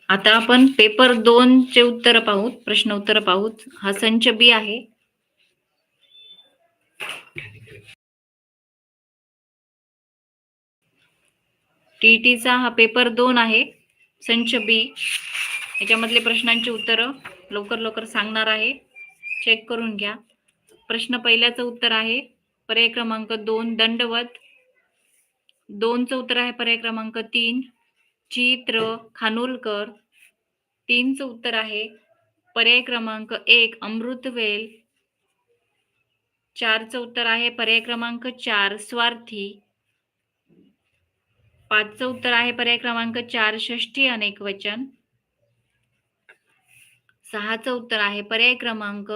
आता आपण पेपर 2 चे उत्तर पाहूत, प्रश्न उत्तर पाहूत. हा संच बी आहे. टीईटीचा हा पेपर 2 आहे, संच बी. याच्यामधले प्रश्नांची उत्तरं लवकर सांगणार आहे. चेक करून घ्या. प्रश्न पहिल्याचं उत्तर आहे पर्याय क्रमांक 2 दंडवत. 2चं उत्तर आहे पर्याय क्रमांक 3 चित्र खानोलकर. 3चं उत्तर आहे पर्याय क्रमांक 1 अमृतवेल. 4चं उत्तर आहे पर्याय क्रमांक 4 स्वार्थी. 5चं उत्तर आहे पर्याय क्रमांक 4 षष्ठी अनेकवचन. 6चं उत्तर आहे पर्याय क्रमांक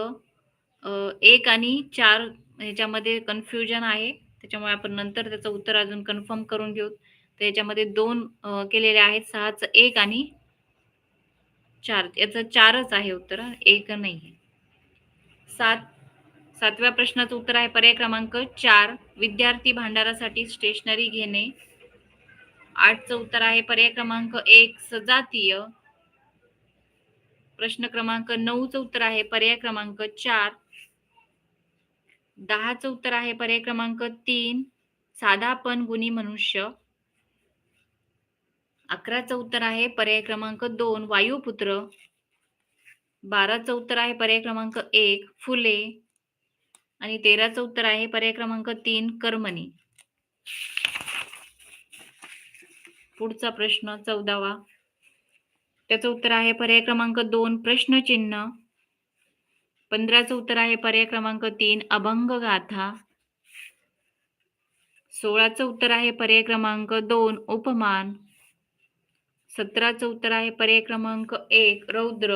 1 आणि 4 ह्याच्यामध्ये कन्फ्युजन आहे. त्याच्यामुळे आपण नंतर त्याचं उत्तर अजून कन्फर्म करून घेऊ. तर याच्यामध्ये 2 केलेले आहेत. 6चं 1 आणि 4 याचं 4च आहे उत्तर, 1 नाहीये. 7व्या प्रश्नाचं उत्तर आहे पर्याय क्रमांक 4 विद्यार्थी भांडारासाठी स्टेशनरी घेणे. 8चं उत्तर आहे पर्याय क्रमांक 1 सजातीय. प्रश्न क्रमांक 9चं उत्तर आहे पर्याय क्रमांक 4. 10चं उत्तर आहे पर्याय क्रमांक 3 साधापण गुणी मनुष्य. 11चं उत्तर आहे पर्याय क्रमांक 2 वायुपुत्र. 12चं उत्तर आहे पर्याय क्रमांक 1 फुले आणि 13चं उत्तर आहे पर्याय क्रमांक 3 कर्मणी. पुढचा प्रश्न 14वा. त्याचं उत्तर आहे पर्याय क्रमांक 2 प्रश्नचिन्ह. 15चं उत्तर आहे पर्याय क्रमांक 3 अभंग गाथा. 16चं उत्तर आहे पर्याय क्रमांक 2 उपमान. 17चं उत्तर आहे पर्याय क्रमांक 1 रौद्र.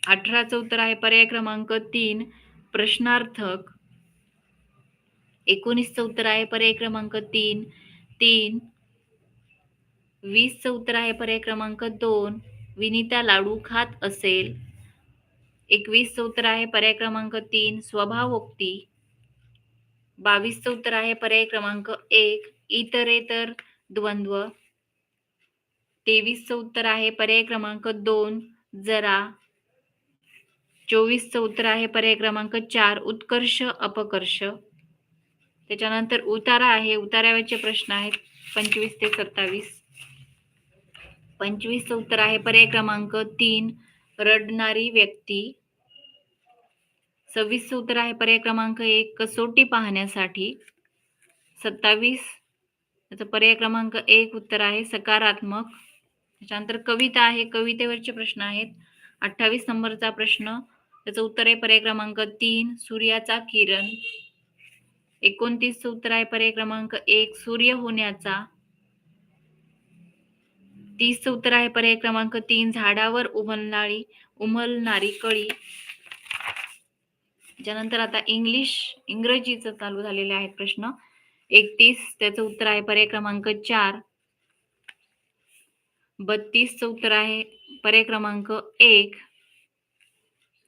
18चं उत्तर आहे पर्याय क्रमांक 3 प्रश्नार्थक. 19चं उत्तर आहे पर्याय क्रमांक 3 3. 20चं उत्तर आहे पर्याय क्रमांक 2 विनिता लाडू खात असेल. 21चं उत्तर आहे पर्याय क्रमांक 3 स्वभावोक्ती. 22चं उत्तर आहे पर्याय क्रमांक 1 इतरेतर द्वंद्व. 23चं उत्तर आहे पर्याय क्रमांक 2 जरा. 24चं उत्तर आहे पर्याय क्रमांक 4 उत्कर्ष अपकर्ष. त्याच्यानंतर उतारा आहे, उतार्यावरचे प्रश्न आहेत 25 ते 27. 25चं उत्तर आहे पर्याय क्रमांक 3 रडणारी व्यक्ती. 26चं उत्तर आहे पर्याय क्रमांक 1 कसोटी पाहण्यासाठी. 27 त्याचा पर्याय क्रमांक 1 उत्तर आहे सकारात्मक. त्याच्यानंतर कविता आहे, कवितेवरचे प्रश्न आहेत. 28 नंबरचा प्रश्न त्याचं उत्तर आहे पर्याय क्रमांक 3 सूर्याचा किरण. 29चं उत्तर आहे पर्याय क्रमांक 1 सूर्य होण्याचा. 30चं उत्तर आहे पर्याय क्रमांक 3 झाडावर उमलणारी कळी. त्यानंतर आता इंग्रजीचं चालू झालेले आहेत प्रश्न. 31 त्याचं उत्तर आहे पर्याय क्रमांक 4. 32चं उत्तर आहे पर्याय क्रमांक 1.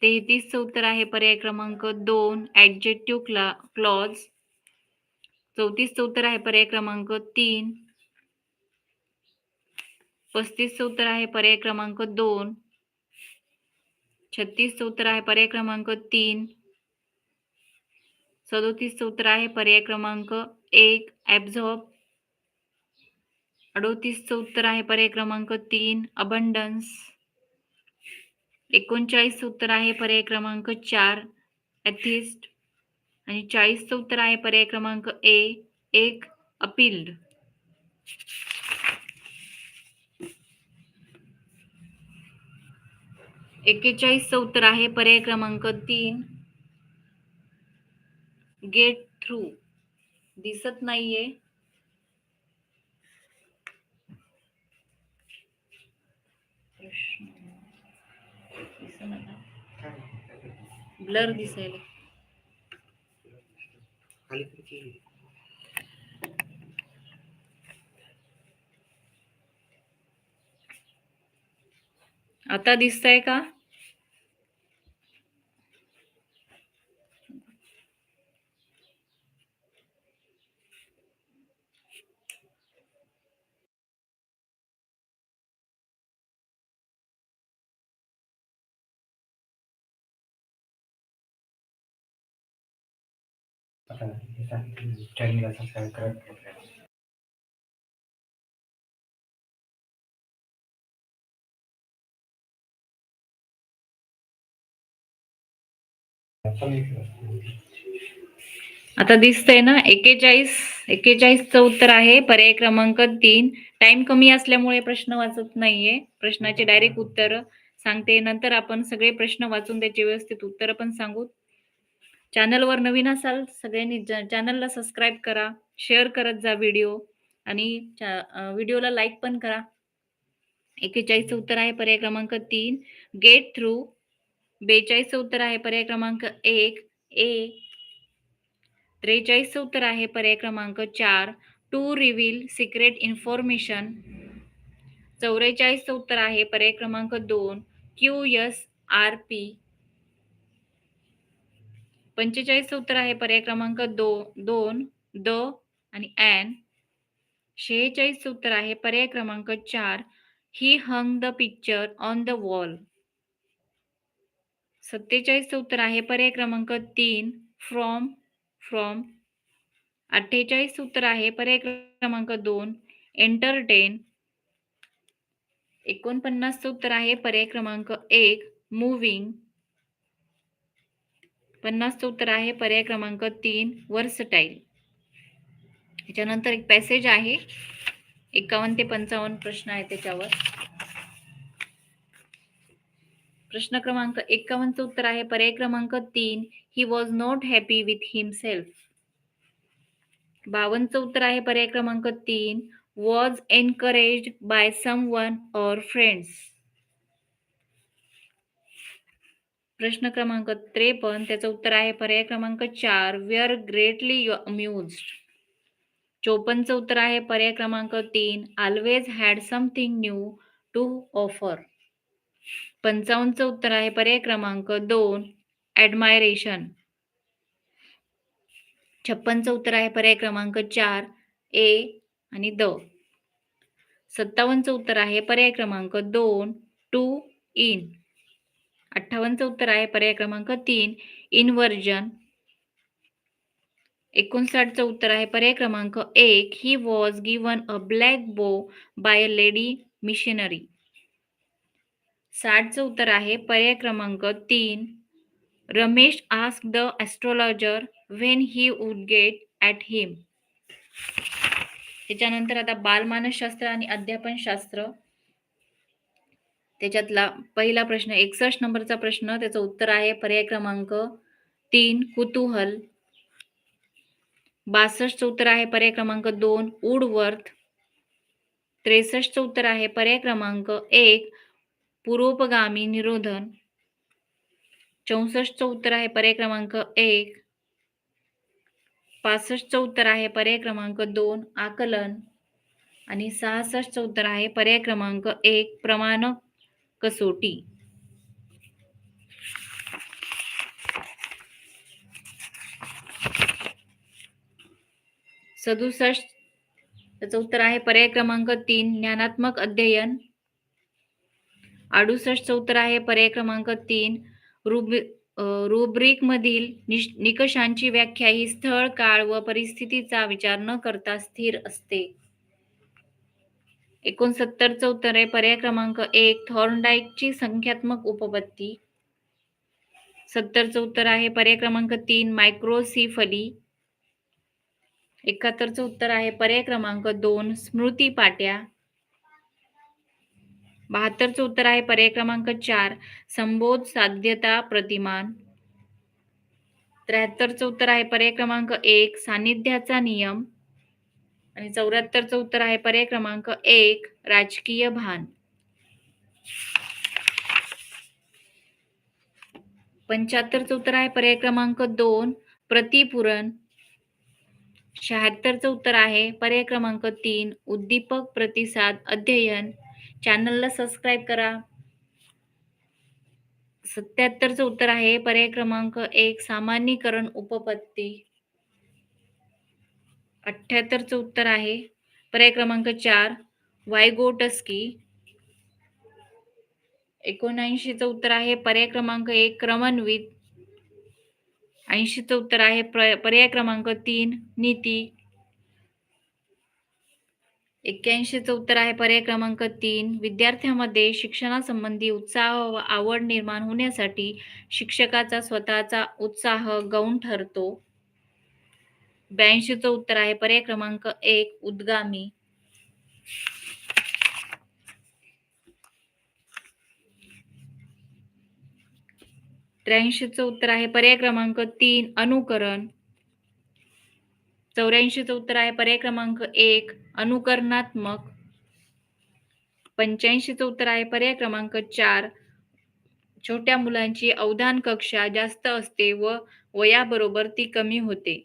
33चं उत्तर आहे पर्याय क्रमांक 2 ॲडजेक्टिव्ह क्लॉज. 34चं उत्तर आहे पर्याय क्रमांक 3. 35चं उत्तर आहे पर्याय क्रमांक 2. 36चं उत्तर आहे पर्याय क्रमांक 3. 37चं उत्तर आहे पर्याय क्रमांक 1 ॲब्झॉर्ब. 38चं उत्तर आहे पर्याय क्रमांक 3 अबंडन्स. 39चं उत्तर आहे पर्याय क्रमांक 4 एथिस्ट आणि 40चं उत्तर आहे पर्याय क्रमांक 1 अपील्ड. चं उत्तर आहे पर्याय क्रमांक 3 गेट थ्रू. दिसत नाहीये. ब्लर दिसायला. आता दिसतंय का? चॅनलला सबस्क्राईब करा. आता दिसतंय ना 41चं उत्तर आहे पर्याय क्रमांक 3. टाइम कमी असल्यामुळे प्रश्न वाचत नाहीये. प्रश्नाचे डायरेक्ट उत्तर सांगते, नंतर आपण सगळे प्रश्न वाचून त्याचे व्यवस्थित उत्तर पण सांगू. चॅनलवर नवीन असाल सगळ्यांनी चॅनलला सबस्क्राईब करा, शेअर करत जा व्हिडिओ आणि व्हिडिओला लाईक पण करा. 41चं उत्तर आहे पर्याय क्रमांक 3 गेट थ्रू. 42चं उत्तर आहे पर्याय क्रमांक 1 ए. 43चं उत्तर आहे पर्याय क्रमांक 4 टू रिव्हील सिक्रेट इन्फॉर्मेशन. 44चं उत्तर आहे पर्याय क्रमांक 2 QSRP. 45चं उत्तर आहे पर्याय क्रमांक 2 द आणि ॲन. 46चं उत्तर आहे पर्याय क्रमांक 4 he hung the picture on the wall. 47चं उत्तर आहे पर्याय क्रमांक 3 फ्रॉम. 48चं उत्तर आहे पर्याय क्रमांक 2 एंटरटेन. 49चं उत्तर आहे पर्याय क्रमांक 1 मूव्हिंग. 50चं उत्तर आहे पर्याय क्रमांक 3 वर्सटाईल. त्याच्यानंतर एक पॅसेज आहे, 51 ते 55 प्रश्न आहे त्याच्यावर. प्रश्न क्रमांक 51चं उत्तर आहे पर्याय क्रमांक 3 he was not happy with himself. 52चं उत्तर आहे पर्याय क्रमांक 3 was encouraged by someone or friends. प्रश्न क्रमांक 53 त्याचं उत्तर आहे पर्याय क्रमांक 4 वेअर ग्रेटली अम्युज्ड. 54चं उत्तर आहे पर्याय क्रमांक 3 always had something new to offer. 55चं उत्तर आहे पर्याय क्रमांक 2 ॲडमायरेशन. 56चं उत्तर आहे पर्याय क्रमांक 4 ए आणि द. 57चं उत्तर आहे पर्याय क्रमांक 2 टू इन. 58चं उत्तर आहे पर्याय क्रमांक 3 इन्व्हर्जन. 59चं उत्तर आहे पर्याय क्रमांक 1 he was given a black bow by a lady missionary. 60चं उत्तर आहे पर्याय क्रमांक 3 Ramesh ask the astrologer when he would get at him. त्याच्यानंतर आता बालमानसशास्त्र आणि अध्यापनशास्त्र. त्याच्यातला पहिला प्रश्न 61 नंबरचा प्रश्न, त्याचं उत्तर आहे पर्याय क्रमांक 3 कुतूहल. 62चं उत्तर आहे पर्याय क्रमांक 2 वुडवर्थ. 63चं उत्तर आहे पर्याय क्रमांक 1 पूर्वोपगामी निरोधन. 64चं उत्तर आहे पर्याय क्रमांक 1 65चं उत्तर आहे पर्याय क्रमांक 2 आकलन आणि 66चं उत्तर आहे पर्याय क्रमांक 1 प्रमाणक कसोटी. सदुसष्ट त्याचं उत्तर आहे पर्याय क्रमांक 3 ज्ञानात्मक अध्ययन. 68चं उत्तर आहे पर्याय क्रमांक 3 रुब्रिक मधील निकषांची व्याख्या ही स्थळ, काळ व परिस्थितीचा विचार न करता स्थिर असते. 69चं उत्तर आहे पर्याय क्रमांक 1 थॉर्नडाईकची संख्यात्मक उपपत्ती. 70चं उत्तर आहे पर्याय क्रमांक 3 मायक्रोसिफली. 71चं उत्तर आहे पर्याय क्रमांक 2 स्मृतिपाट्या. 72चं उत्तर आहे पर्याय क्रमांक 4 संबोध साध्यता प्रतिमान. 73चं उत्तर आहे पर्याय क्रमांक 1 सान्निध्याचा नियम आणि 74चं उत्तर आहे पर्याय क्रमांक 1 राजकीय भान. 75चं उत्तर आहे पर्याय क्रमांक 2 प्रतिपुरण. 76चं उत्तर आहे पर्याय क्रमांक 3 उद्दीपक प्रतिसाद अध्ययन. चॅनलला सबस्क्राईब करा. 77चं उत्तर आहे पर्याय क्रमांक 1 सामान्यीकरण उपपत्ती. 78चं उत्तर आहे पर्याय क्रमांक 4 वायगोटस्की. 79चं उत्तर आहे पर्याय क्रमांक 1 क्रमन्वित. 80चं उत्तर आहे पर्याय क्रमांक 3 नीती. 81चं उत्तर आहे पर्याय क्रमांक 3 विद्यार्थ्यांमध्ये शिक्षणासंबंधी उत्साह व आवड निर्माण होण्यासाठी शिक्षकाचा स्वतःचा उत्साह गौण ठरतो. 82चं उत्तर आहे पर्याय क्रमांक 1 उद्गामी. 83चं उत्तर आहे पर्याय क्रमांक 3 अनुकरण. 84चं उत्तर आहे पर्याय क्रमांक 1 अनुकरणात्मक. 85चं उत्तर आहे पर्याय क्रमांक 4 छोट्या मुलांची अवधान कक्षा जास्त असते व वयाबरोबर ती कमी होते.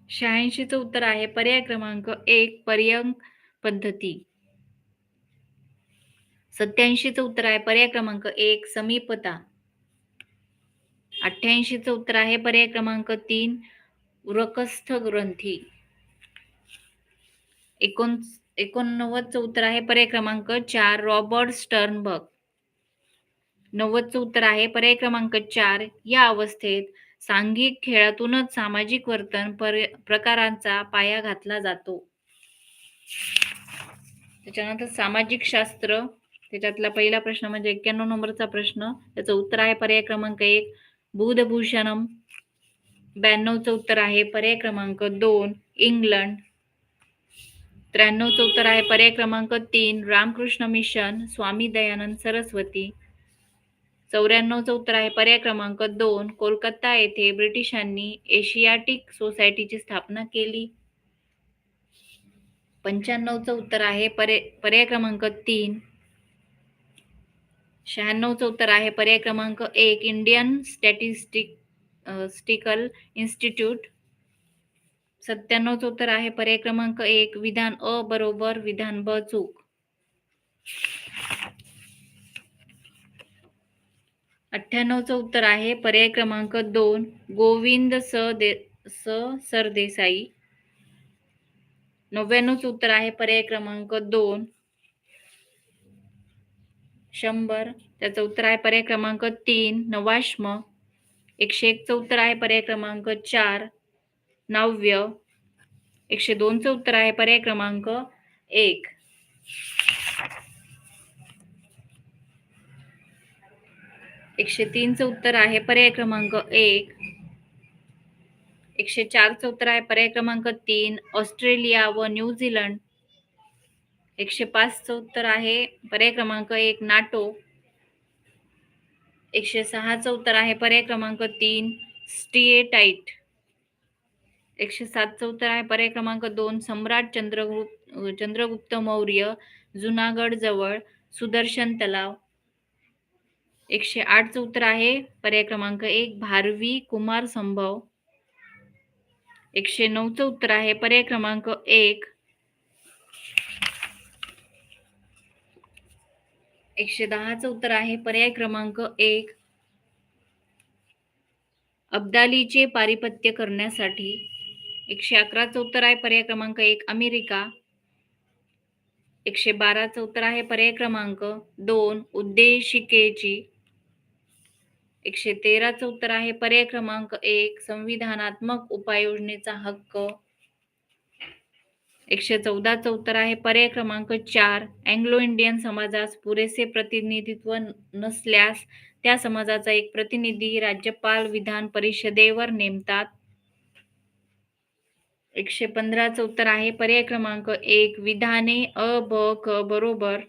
86चं उत्तर आहे पर्याय क्रमांक 1 पर्यंक पद्धती. 87चं उत्तर आहे पर्याय क्रमांक 1 समीपता. 88चं उत्तर आहे पर्याय क्रमांक 3 उरकस्थ ग्रंथी. 89चं उत्तर आहे पर्याय क्रमांक 4 रॉबर्ट स्टर्नबर्ग. 90चं उत्तर आहे पर्याय क्रमांक 4 या अवस्थेत सांघिक खेळातूनच सामाजिक वर्तन प्रकारांचा पाया घातला जातो. त्याच्यानंतर सामाजिक शास्त्र त्याच्यातला पहिला प्रश्न म्हणजे 91 नंबरचा प्रश्न. त्याचं उत्तर आहे पर्याय क्रमांक 1 बुधभूषणम. 92चं उत्तर आहे पर्याय क्रमांक 2 इंग्लंड. 93चं उत्तर आहे पर्याय क्रमांक 3 रामकृष्ण मिशन स्वामी दयानंद सरस्वती. 94चं उत्तर आहे पर्याय क्रमांक 2 कोलकाता येथे ब्रिटिशांनी एशियाटिक सोसायटीची स्थापना केली. 95चं उत्तर आहे पर्याय क्रमांक 3. 96चं उत्तर आहे पर्याय क्रमांक 1 इंडियन स्टॅटिस्टिकल इन्स्टिट्यूट. 97चं उत्तर आहे पर्याय क्रमांक 1 विधान अ बरोबर विधान ब चूक. 98चं उत्तर आहे पर्याय क्रमांक 2 गोविंद सरदेसाई. 99चं उत्तर आहे पर्याय क्रमांक 2 100. त्याचं उत्तर आहे पर्याय क्रमांक 3 नवाश्म. 101चं उत्तर आहे पर्याय क्रमांक 4 नव्य. 102चं उत्तर आहे पर्याय क्रमांक 1. 103चं उत्तर आहे पर्याय क्रमांक 1. 104चं उत्तर आहे पर्याय क्रमांक 3 ऑस्ट्रेलिया व न्यूझीलंड. 105चं उत्तर आहे पर्याय क्रमांक 1 नाटो. 106चं उत्तर आहे पर्याय क्रमांक 3 स्टिएटाईट. 107चं उत्तर आहे पर्याय क्रमांक 2 सम्राट चंद्रगुप्त मौर्य जुनागड जवळ सुदर्शन तलाव. 108चं उत्तर आहे पर्याय क्रमांक 1 भारवी कुमार संभव. 109चं उत्तर आहे पर्याय क्रमांक 1 110चं उत्तर आहे पर्याय क्रमांक 1 अब्दालीचे पारिपत्य करण्यासाठी. 111चं उत्तर आहे पर्याय क्रमांक 1 अमेरिका. 112चं उत्तर आहे पर्याय क्रमांक 2 उद्देशिकेची. 113चं उत्तर आहे पर्याय क्रमांक 1 संविधानात्मक उपाययोजनेचा हक्क. 114चं उत्तर आहे पर्याय क्रमांक 4 अँग्लो इंडियन समाजास पुरेसे प्रतिनिधित्व नसल्यास त्या समाजाचा एक प्रतिनिधी राज्यपाल विधान परिषदेवर नेमतात. 115चं उत्तर आहे पर्याय क्रमांक 1 विधाने अ ब क बरोबर.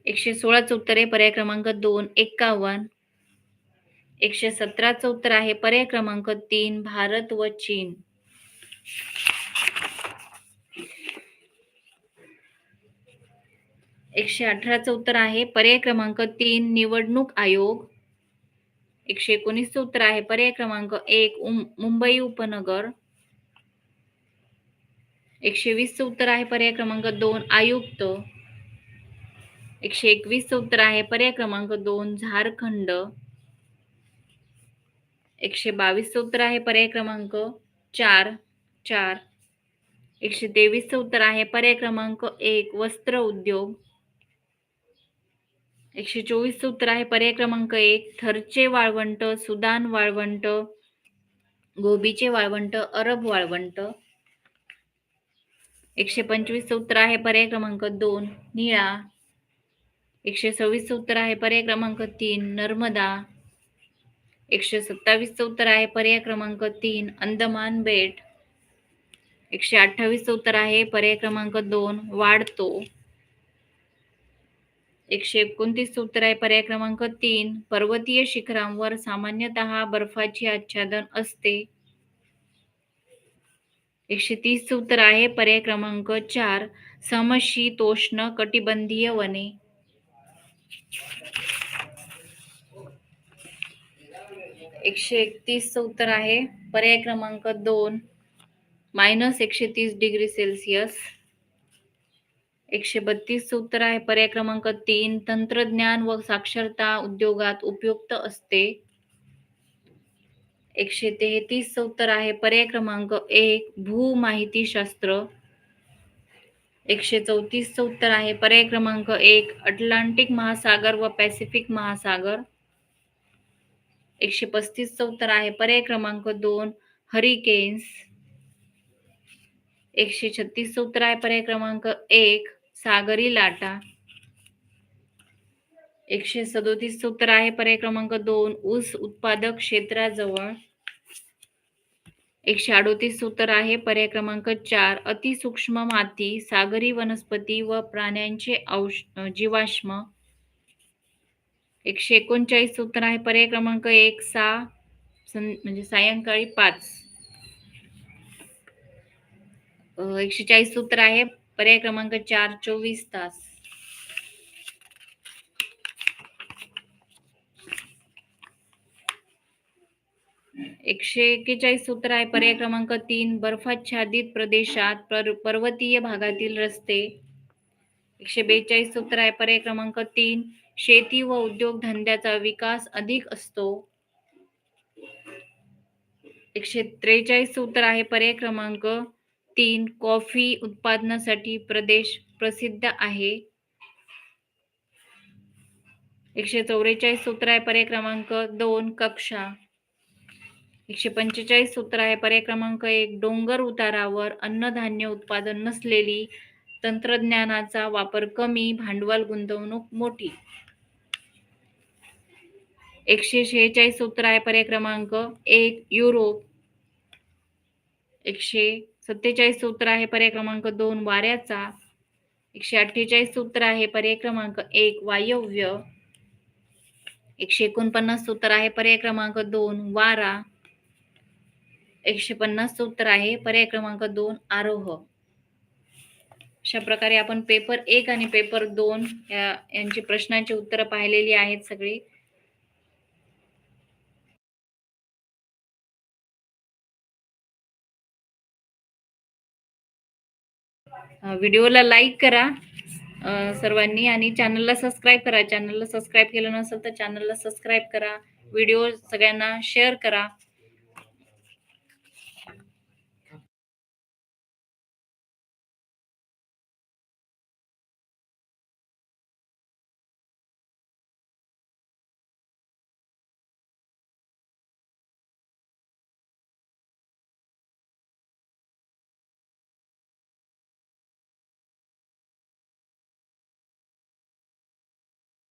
116चं उत्तर आहे पर्याय क्रमांक 2 51. 117चं उत्तर आहे पर्याय क्रमांक 3 भारत व चीन. 118चं उत्तर आहे पर्याय क्रमांक 3 निवडणूक आयोग. 119चं उत्तर आहे पर्याय क्रमांक 1 मुंबई उपनगर. 120चं उत्तर आहे पर्याय क्रमांक 2 आयुक्त. 121चं उत्तर आहे पर्याय क्रमांक 2 झारखंड. 122चं उत्तर आहे पर्याय क्रमांक 4 4. 123चं उत्तर आहे पर्याय क्रमांक 1 वस्त्र उद्योग. 124 उत्तर आहे. पर्याय क्रमांक 1 थरचे वाळवंट, सुदान वाळवंट, गोबीचे वाळवंट, अरब वाळवंट. 125 उत्तर आहे. पर्याय क्रमांक 2 निळा. 126 उत्तर आहे. पर्याय क्रमांक 3 नर्मदा. 127 उत्तर आहे. पर्याय क्रमांक 3 अंदमान बेट. 128 उत्तर आहे. पर्याय क्रमांक 2 वाढतो. 129 उत्तर आहे. पर्याय क्रमांक 3 पर्वतीय शिखरांवर सामान्यतः बर्फाची आच्छादन असते. 130 उत्तर आहे. पर्याय क्रमांक 4 समशीतोष्ण कटिबंधीय वने. 131 उत्तर आहे. पर्याय क्रमांक 2 -130 डिग्री सेल्सिअस. 132 उत्तर आहे. पर्याय क्रमांक 3 तंत्रज्ञान व साक्षरता उद्योगात उपयुक्त असते. 133 उत्तर आहे. पर्याय क्रमांक 1 भूमाहितीशास्त्र. 134 उत्तर आहे. पर्याय क्रमांक 1 अटलांटिक महासागर व पॅसिफिक महासागर. 135 उत्तर आहे. पर्याय क्रमांक 2 हरिकेन्स. 136 उत्तर आहे. पर्याय क्रमांक 1 सागरी लाटा. 137 उत्तर आहे. पर्याय क्रमांक 2 ऊस उत्पादक क्षेत्राजवळ. 138 उत्तर आहे. पर्याय क्रमांक 4 अतिसूक्ष्म माती, सागरी वनस्पती व प्राण्यांचे जीवाश्म. 139 उत्तर आहे. पर्याय क्रमांक 1 म्हणजे सायंकाळी 5. 140 उत्तर आहे. पर्याय क्रमांक 4 24 तास. 141 उत्तर आहे. पर्याय क्रमांक 3 बर्फाच्छादित प्रदेशात पर्वतीय भागातील रस्ते. 142 उत्तर आहे. पर्याय क्रमांक 3 शेती व उद्योगधंद्याचा विकास अधिक असतो. 143 उत्तर आहे. पर्याय क्रमांक 3 कॉफी उत्पादनासाठी प्रदेश प्रसिद्ध आहे. 144 उत्तर आहे. पर्याय क्रमांक 2 कक्षा. 145 उत्तर आहे. पर्याय क्रमांक 1 डोंगर उतारावर अन्नधान्य उत्पादन नसलेली, तंत्रज्ञानाचा वापर कमी, भांडवल गुंतवणूक मोठी. 146 उत्तर आहे. पर्याय क्रमांक 1 युरोप. 147 उत्तर आहे. पर्याय क्रमांक 2 वाऱ्याचा. 148 उत्तर आहे. पर्याय क्रमांक 1 वायव्य. 149 उत्तर आहे. पर्याय क्रमांक 2 वारा. 150 उत्तर आहे. पर्याय क्रमांक 2 आरोह. अशा प्रकारे आपण पेपर 1 आणि पेपर 2 यांची प्रश्नांची उत्तरं पाहिलेली आहेत सगळी. व्हिडिओला लाईक करा सर्वांनी आणि चॅनलला सबस्क्राईब करा. चॅनलला सबस्क्राईब केलं नसेल तर चॅनलला सबस्क्राईब करा. व्हिडिओ सगळ्यांना शेअर करा.